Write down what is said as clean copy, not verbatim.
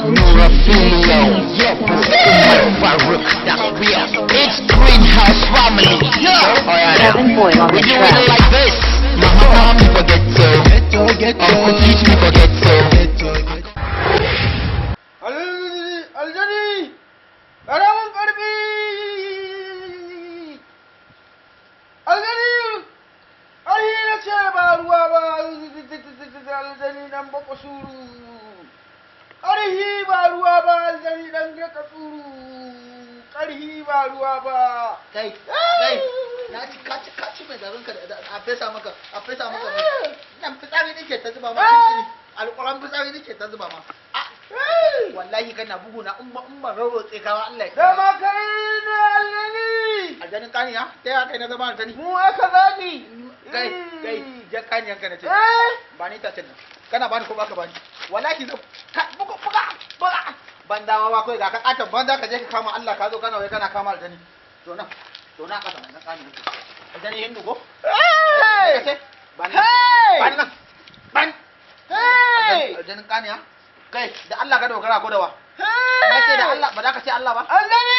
Nura Filio, Farouk, that's real. It's Greenhouse Family. Alright, Kevin Boyle on we the do track. it like this. Mama people get to, Uncle Pete people get to. Aljani! Ƙaramin ƙarfi! Aljani! Ƙarfi na ce ba ruwa ba, aljani ɗan baka suru. Ƙarfi ba ruwa ba, aljani ɗan gaka suru. Ƙarfi ba ruwa ba. Kai, na ci kaci mai garin ka a fesa maka nan fitsari nake ta zuba ma alƙuran fitsari nake ta zuba ma wallahi kana bugu na in ba rarrotse ka Allah ya Dama kai ne aljani! aljanin kaniya ta ya kai na zama aljani Mu aka gani! kai jan kaniyan ka na ce ba ni ta ce nan kana bani ko baka bani wallahi zan buga ban dawa ba kai ga ka katon banza ka je ka kama Allah ka zo kana wai kana kama aljani to na kasa nan kaniyan aljani hindu ko ban aljanin kaniya kai da Allah ka dogara ko da wa nace da Allah ba za ka ce Allah ba Aljani!